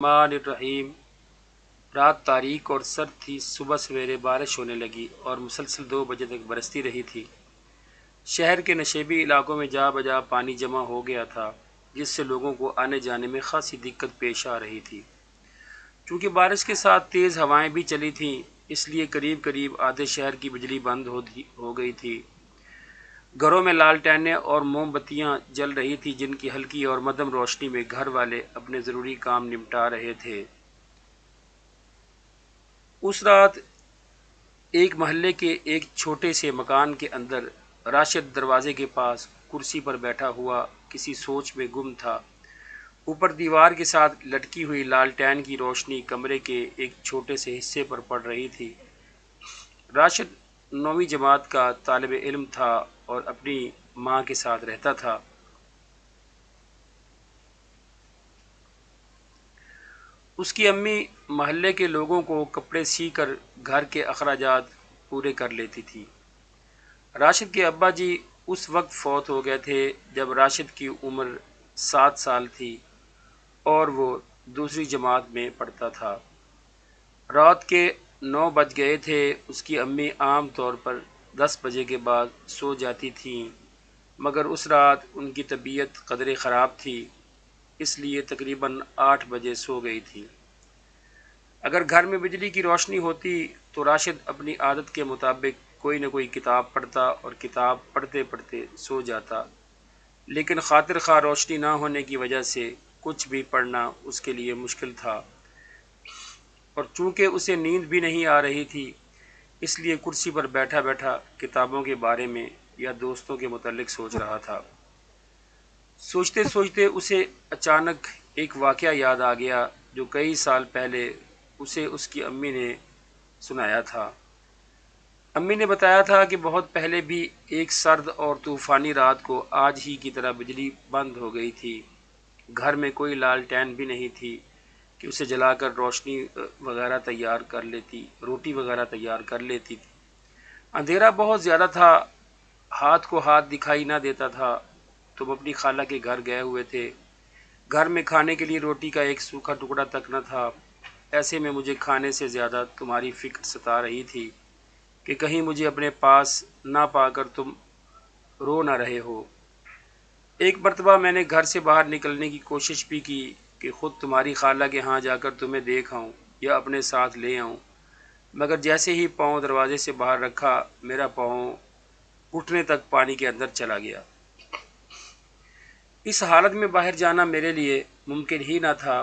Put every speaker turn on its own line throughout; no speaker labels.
الرحمن الرحیم۔ رات تاریک اور سرد تھی۔ صبح سویرے بارش ہونے لگی اور مسلسل 2 بجے تک برستی رہی تھی۔ شہر کے نشیبی علاقوں میں جا بجا پانی جمع ہو گیا تھا، جس سے لوگوں کو آنے جانے میں خاصی دقت پیش آ رہی تھی۔ چونکہ بارش کے ساتھ تیز ہوائیں بھی چلی تھیں، اس لیے قریب قریب آدھے شہر کی بجلی بند ہو گئی تھی۔ گھروں میں لالٹینیں اور موم بتیاں جل رہی تھی، جن کی ہلکی اور مدھم روشنی میں گھر والے اپنے ضروری کام نمٹا رہے تھے۔ اس رات ایک محلے کے ایک چھوٹے سے مکان کے اندر راشد دروازے کے پاس کرسی پر بیٹھا ہوا کسی سوچ میں گم تھا۔ اوپر دیوار کے ساتھ لٹکی ہوئی لالٹین کی روشنی کمرے کے ایک چھوٹے سے حصے پر پڑ رہی تھی۔ راشد 9ویں جماعت کا طالب علم تھا اور اپنی ماں کے ساتھ رہتا تھا۔ اس کی امی محلے کے لوگوں کو کپڑے سی کر گھر کے اخراجات پورے کر لیتی تھی۔ راشد کے ابا جی اس وقت فوت ہو گئے تھے جب راشد کی عمر 7 سال تھی اور وہ 2ری جماعت میں پڑھتا تھا۔ رات کے 9 بج گئے تھے۔ اس کی امی عام طور پر 10 بجے کے بعد سو جاتی تھیں، مگر اس رات ان کی طبیعت قدرے خراب تھی، اس لیے تقریباً 8 بجے سو گئی تھی۔ اگر گھر میں بجلی کی روشنی ہوتی تو راشد اپنی عادت کے مطابق کوئی نہ کوئی کتاب پڑھتا اور کتاب پڑھتے پڑھتے سو جاتا، لیکن خاطر خواہ روشنی نہ ہونے کی وجہ سے کچھ بھی پڑھنا اس کے لیے مشکل تھا، اور چونکہ اسے نیند بھی نہیں آ رہی تھی، اس لیے کرسی پر بیٹھا بیٹھا کتابوں کے بارے میں یا دوستوں کے متعلق سوچ رہا تھا۔ سوچتے سوچتے اسے اچانک ایک واقعہ یاد آ گیا جو کئی سال پہلے اسے اس کی امی نے سنایا تھا۔ امی نے بتایا تھا کہ بہت پہلے بھی ایک سرد اور طوفانی رات کو آج ہی کی طرح بجلی بند ہو گئی تھی۔ گھر میں کوئی لالٹین بھی نہیں تھی کہ اسے جلا کر روٹی وغیرہ تیار کر لیتی تھی۔ اندھیرا بہت زیادہ تھا، ہاتھ کو ہاتھ دکھائی نہ دیتا تھا۔ تم اپنی خالہ کے گھر گئے ہوئے تھے۔ گھر میں کھانے کے لیے روٹی کا ایک سوکھا ٹکڑا تک نہ تھا۔ ایسے میں مجھے کھانے سے زیادہ تمہاری فکر ستا رہی تھی کہ کہیں مجھے اپنے پاس نہ پا کر تم رو نہ رہے ہو۔ ایک مرتبہ میں نے گھر سے باہر نکلنے کی کوشش بھی کی کہ خود تمہاری خالہ کے ہاں جا کر تمہیں دیکھ آؤں یا اپنے ساتھ لے آؤں، مگر جیسے ہی پاؤں دروازے سے باہر رکھا، میرا پاؤں گھٹنے تک پانی کے اندر چلا گیا۔ اس حالت میں باہر جانا میرے لیے ممکن ہی نہ تھا۔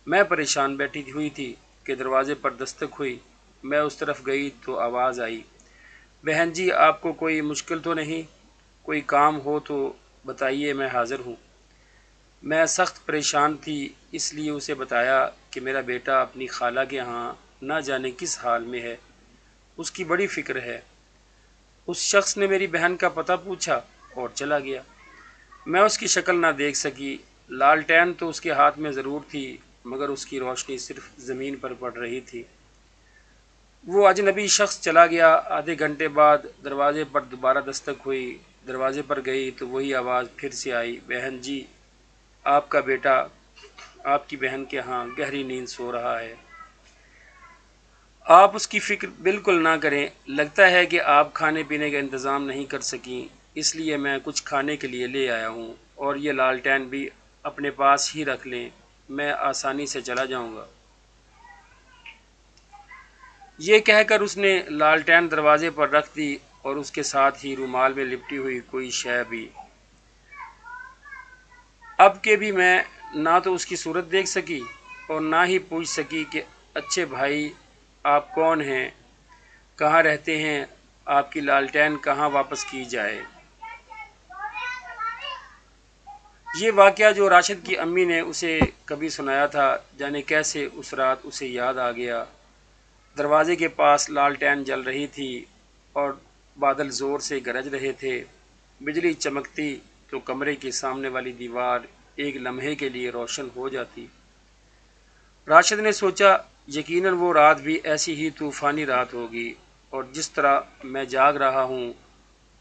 میں پریشان بیٹھی ہوئی تھی کہ دروازے پر دستک ہوئی۔ میں اس طرف گئی تو آواز آئی، بہن جی آپ کو کوئی مشکل تو نہیں؟ کوئی کام ہو تو بتائیے، میں حاضر ہوں۔ میں سخت پریشان تھی، اس لیے اسے بتایا کہ میرا بیٹا اپنی خالہ کے ہاں نہ جانے کس حال میں ہے، اس کی بڑی فکر ہے۔ اس شخص نے میری بہن کا پتہ پوچھا اور چلا گیا۔ میں اس کی شکل نہ دیکھ سکی۔ لالٹین تو اس کے ہاتھ میں ضرور تھی، مگر اس کی روشنی صرف زمین پر پڑ رہی تھی۔ وہ اجنبی شخص چلا گیا۔ آدھے گھنٹے بعد دروازے پر دوبارہ دستک ہوئی۔ دروازے پر گئی تو وہی آواز پھر سے آئی، بہن جی آپ کا بیٹا آپ کی بہن کے ہاں گہری نیند سو رہا ہے، آپ اس کی فکر بالکل نہ کریں۔ لگتا ہے کہ آپ کھانے پینے کا انتظام نہیں کر سکیں، اس لیے میں کچھ کھانے کے لیے لے آیا ہوں، اور یہ لالٹین بھی اپنے پاس ہی رکھ لیں، میں آسانی سے چلا جاؤں گا۔ یہ کہہ کر اس نے لالٹین دروازے پر رکھ دی اور اس کے ساتھ ہی رومال میں لپٹی ہوئی کوئی شے بھی۔ اب کہ بھی میں نہ تو اس کی صورت دیکھ سکی اور نہ ہی پوچھ سکی کہ اچھے بھائی آپ کون ہیں، کہاں رہتے ہیں، آپ کی لالٹین کہاں واپس کی جائے۔ یہ واقعہ جو راشد کی امی نے اسے کبھی سنایا تھا، جانے کیسے اس رات اسے یاد آ گیا۔ دروازے کے پاس لالٹین جل رہی تھی اور بادل زور سے گرج رہے تھے۔ بجلی چمکتی تو کمرے کے سامنے والی دیوار ایک لمحے کے لیے روشن ہو جاتی۔ راشد نے سوچا یقیناً وہ رات بھی ایسی ہی طوفانی رات ہوگی، اور جس طرح میں جاگ رہا ہوں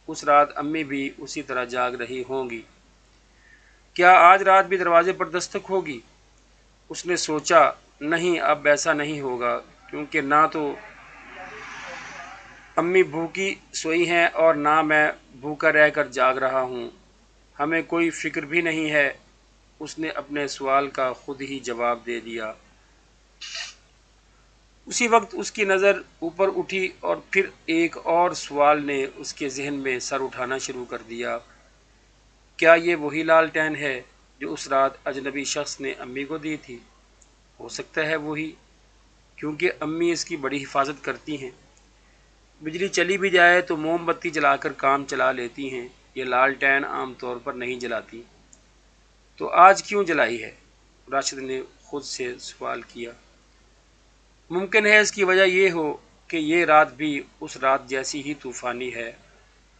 اس رات امی بھی اسی طرح جاگ رہی ہوں گی۔ کیا آج رات بھی دروازے پر دستک ہوگی؟ اس نے سوچا نہیں اب ایسا نہیں ہوگا، کیونکہ نہ تو امی بھوکی سوئی ہیں اور نہ میں بھوکا رہ کر جاگ رہا ہوں، ہمیں کوئی فکر بھی نہیں ہے۔ اس نے اپنے سوال کا خود ہی جواب دے دیا۔ اسی وقت اس کی نظر اوپر اٹھی اور پھر ایک اور سوال نے اس کے ذہن میں سر اٹھانا شروع کر دیا۔ کیا یہ وہی لالٹین ہے جو اس رات اجنبی شخص نے امی کو دی تھی؟ ہو سکتا ہے وہی، کیونکہ امی اس کی بڑی حفاظت کرتی ہیں۔ بجلی چلی بھی جائے تو موم بتی جلا کر کام چلا لیتی ہیں، یہ لالٹین عام طور پر نہیں جلاتی۔ تو آج کیوں جلائی ہے؟ راشد نے خود سے سوال کیا۔ ممکن ہے اس کی وجہ یہ ہو کہ یہ رات بھی اس رات جیسی ہی طوفانی ہے،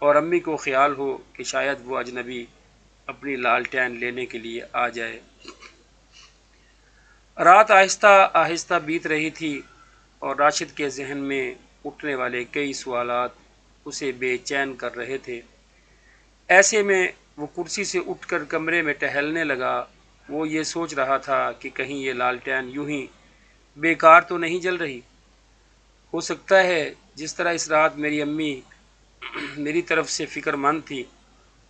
اور امی کو خیال ہو کہ شاید وہ اجنبی اپنی لالٹین لینے کے لیے آ جائے۔ رات آہستہ آہستہ بیت رہی تھی اور راشد کے ذہن میں اٹھنے والے کئی سوالات اسے بے چین کر رہے تھے۔ ایسے میں وہ کرسی سے اٹھ کر کمرے میں ٹہلنے لگا۔ وہ یہ سوچ رہا تھا کہ کہیں یہ لالٹین یوں ہی بیکار تو نہیں جل رہی۔ ہو سکتا ہے جس طرح اس رات میری امی میری طرف سے فکر مند تھی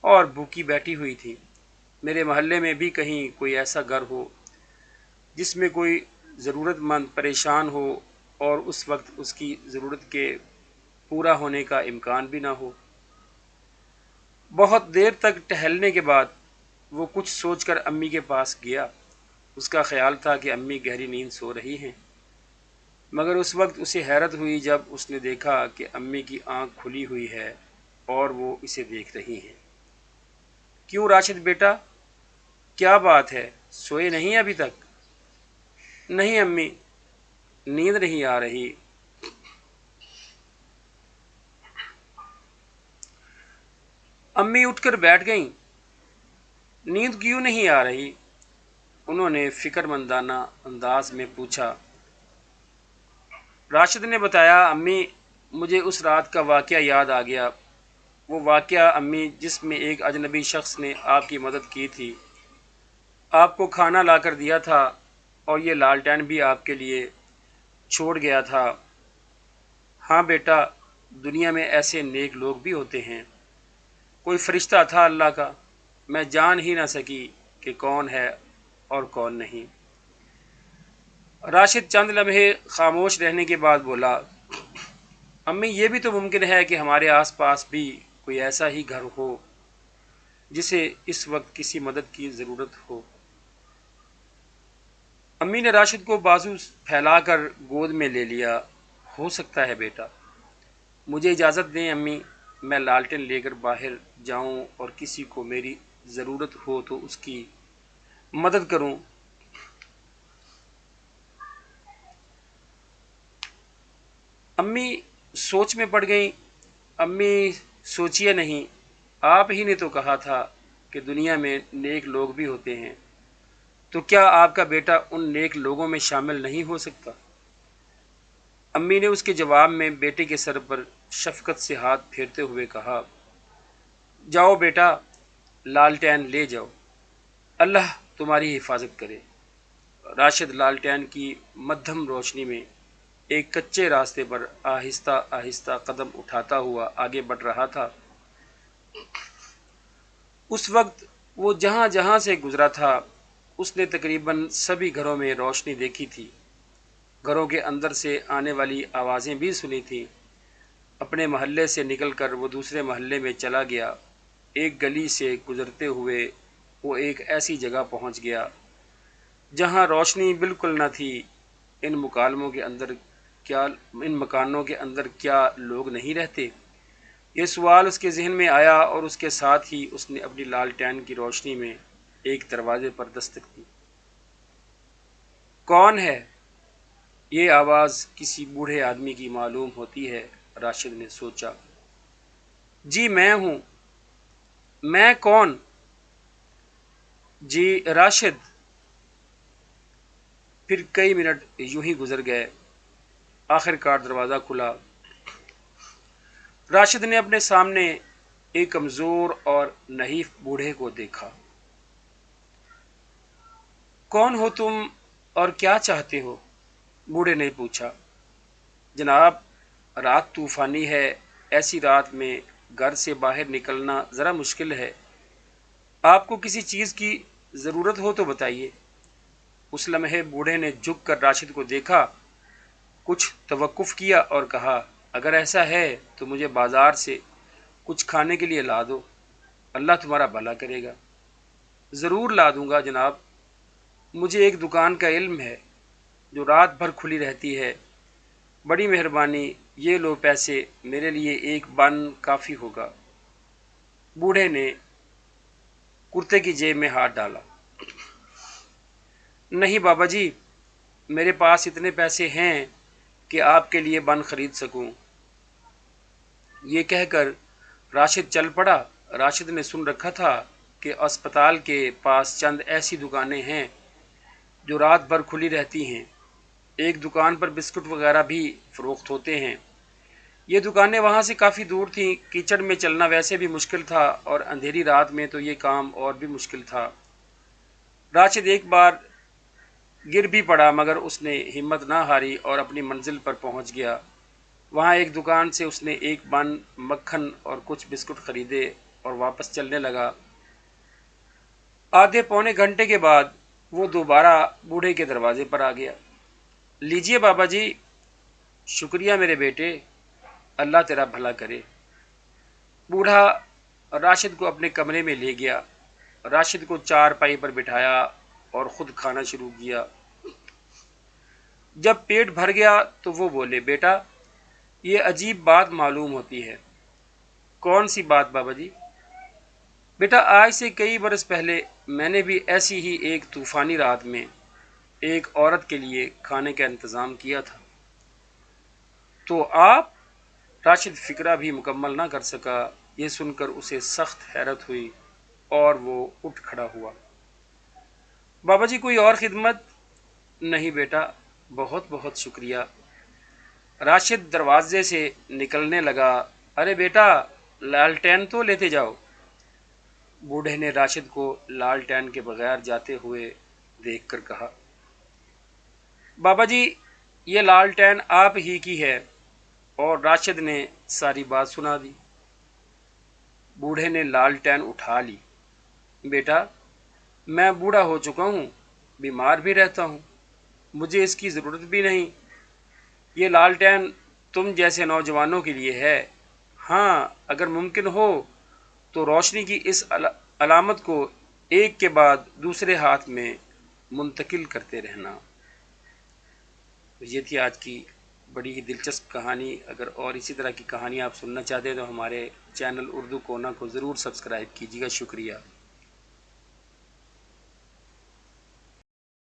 اور بھوکی بیٹھی ہوئی تھی، میرے محلے میں بھی کہیں کوئی ایسا گھر ہو جس میں کوئی ضرورت مند پریشان ہو اور اس وقت اس کی ضرورت کے پورا ہونے کا امکان بھی نہ ہو۔ بہت دیر تک ٹہلنے کے بعد وہ کچھ سوچ کر امی کے پاس گیا۔ اس کا خیال تھا کہ امی گہری نیند سو رہی ہیں، مگر اس وقت اسے حیرت ہوئی جب اس نے دیکھا کہ امی کی آنکھ کھلی ہوئی ہے اور وہ اسے دیکھ رہی ہیں۔ کیوں راشد بیٹا، کیا بات ہے، سوئے نہیں ابھی تک؟ نہیں امی، نیند نہیں آ رہی۔ امی اٹھ کر بیٹھ گئیں۔ نیند کیوں نہیں آ رہی؟ انہوں نے فکر مندانہ انداز میں پوچھا۔ راشد نے بتایا، امی مجھے اس رات کا واقعہ یاد آ گیا، وہ واقعہ امی جس میں ایک اجنبی شخص نے آپ کی مدد کی تھی، آپ کو کھانا لا کر دیا تھا اور یہ لالٹین بھی آپ کے لیے چھوڑ گیا تھا۔ ہاں بیٹا، دنیا میں ایسے نیک لوگ بھی ہوتے ہیں۔ کوئی فرشتہ تھا اللہ کا، میں جان ہی نہ سکی کہ کون ہے اور کون نہیں۔ راشد چند لمحے خاموش رہنے کے بعد بولا، امی یہ بھی تو ممکن ہے کہ ہمارے آس پاس بھی کوئی ایسا ہی گھر ہو جسے اس وقت کسی مدد کی ضرورت ہو۔ امی نے راشد کو بازو پھیلا کر گود میں لے لیا۔ ہو سکتا ہے بیٹا، مجھے اجازت دیں امی، میں لالٹین لے کر باہر جاؤں اور کسی کو میری ضرورت ہو تو اس کی مدد کروں۔ امی سوچ میں پڑ گئیں۔ امی سوچیے نہیں، آپ ہی نے تو کہا تھا کہ دنیا میں نیک لوگ بھی ہوتے ہیں، تو کیا آپ کا بیٹا ان نیک لوگوں میں شامل نہیں ہو سکتا؟ امی نے اس کے جواب میں بیٹے کے سر پر شفقت سے ہاتھ پھیرتے ہوئے کہا، جاؤ بیٹا، لالٹین لے جاؤ، اللہ تمہاری حفاظت کرے۔ راشد لالٹین کی مدھم روشنی میں ایک کچے راستے پر آہستہ آہستہ قدم اٹھاتا ہوا آگے بڑھ رہا تھا۔ اس وقت وہ جہاں جہاں سے گزرا تھا اس نے تقریباً سبھی گھروں میں روشنی دیکھی تھی، گھروں کے اندر سے آنے والی آوازیں بھی سنی تھیں۔ اپنے محلے سے نکل کر وہ دوسرے محلے میں چلا گیا۔ ایک گلی سے گزرتے ہوئے وہ ایک ایسی جگہ پہنچ گیا جہاں روشنی بالکل نہ تھی۔ ان مکانوں کے اندر کیا لوگ نہیں رہتے؟ یہ سوال اس کے ذہن میں آیا اور اس کے ساتھ ہی اس نے اپنی لالٹین کی روشنی میں ایک دروازے پر دستک دی۔ کون ہے؟ یہ آواز کسی بوڑھے آدمی کی معلوم ہوتی ہے، راشد نے سوچا۔ جی میں ہوں۔ میں کون؟ جی راشد۔ پھر کئی منٹ یوں ہی گزر گئے۔ آخر کار دروازہ کھلا۔ راشد نے اپنے سامنے ایک کمزور اور نحیف بوڑھے کو دیکھا۔ کون ہو تم اور کیا چاہتے ہو؟ بوڑھے نے پوچھا۔ جناب، رات طوفانی ہے، ایسی رات میں گھر سے باہر نکلنا ذرا مشکل ہے۔ آپ کو کسی چیز کی ضرورت ہو تو بتائیے۔ اس لمحے بوڑھے نے جھک کر راشد کو دیکھا، کچھ توقف کیا اور کہا، اگر ایسا ہے تو مجھے بازار سے کچھ کھانے کے لیے لا دو، اللہ تمہارا بھلا کرے گا۔ ضرور لا دوں گا جناب، مجھے ایک دکان کا علم ہے جو رات بھر کھلی رہتی ہے۔ بڑی مہربانی، یہ لو پیسے، میرے لیے ایک بن کافی ہوگا۔ بوڑھے نے کرتے کی جیب میں ہاتھ ڈالا۔ نہیں بابا جی، میرے پاس اتنے پیسے ہیں کہ آپ کے لیے بن خرید سکوں۔ یہ کہہ کر راشد چل پڑا۔ راشد نے سن رکھا تھا کہ اسپتال کے پاس چند ایسی دکانیں ہیں جو رات بھر کھلی رہتی ہیں۔ ایک دکان پر بسکٹ وغیرہ بھی فروخت ہوتے ہیں۔ یہ دکانیں وہاں سے کافی دور تھیں، کیچڑ میں چلنا ویسے بھی مشکل تھا اور اندھیری رات میں تو یہ کام اور بھی مشکل تھا۔ راشد ایک بار گر بھی پڑا مگر اس نے ہمت نہ ہاری اور اپنی منزل پر پہنچ گیا۔ وہاں ایک دکان سے اس نے ایک بن، مکھن اور کچھ بسکٹ خریدے اور واپس چلنے لگا۔ آدھے پونے گھنٹے کے بعد وہ دوبارہ بوڑھے کے دروازے پر آ گیا۔ لیجئے بابا جی۔ شکریہ میرے بیٹے، اللہ تیرا بھلا کرے۔ بوڑھا راشد کو اپنے کمرے میں لے گیا، راشد کو چارپائی پر بٹھایا اور خود کھانا شروع کیا۔ جب پیٹ بھر گیا تو وہ بولے، بیٹا یہ عجیب بات معلوم ہوتی ہے۔ کون سی بات بابا جی؟ بیٹا آج سے کئی برس پہلے میں نے بھی ایسی ہی ایک طوفانی رات میں ایک عورت کے لیے کھانے کا انتظام کیا تھا۔ تو آپ؟ راشد فکرہ بھی مکمل نہ کر سکا۔ یہ سن کر اسے سخت حیرت ہوئی اور وہ اٹھ کھڑا ہوا۔ بابا جی کوئی اور خدمت؟ نہیں بیٹا، بہت بہت شکریہ۔ راشد دروازے سے نکلنے لگا۔ ارے بیٹا، لالٹین تو لیتے جاؤ۔ بوڑھے نے راشد کو لالٹین کے بغیر جاتے ہوئے دیکھ کر کہا۔ بابا جی یہ لالٹین آپ ہی کی ہے، اور راشد نے ساری بات سنا دی۔ بوڑھے نے لالٹین اٹھا لی۔ بیٹا میں بوڑھا ہو چکا ہوں، بیمار بھی رہتا ہوں، مجھے اس کی ضرورت بھی نہیں۔ یہ لالٹین تم جیسے نوجوانوں کے لیے ہے۔ ہاں اگر ممکن ہو تو روشنی کی اس علامت کو ایک کے بعد دوسرے ہاتھ میں منتقل کرتے رہنا۔ یہ تھی آج کی بڑی ہی دلچسپ کہانی۔ اگر اور اسی طرح کی کہانی آپ سننا چاہتے ہیں تو ہمارے چینل اردو کونا کو ضرور سبسکرائب کیجیے گا۔ شکریہ۔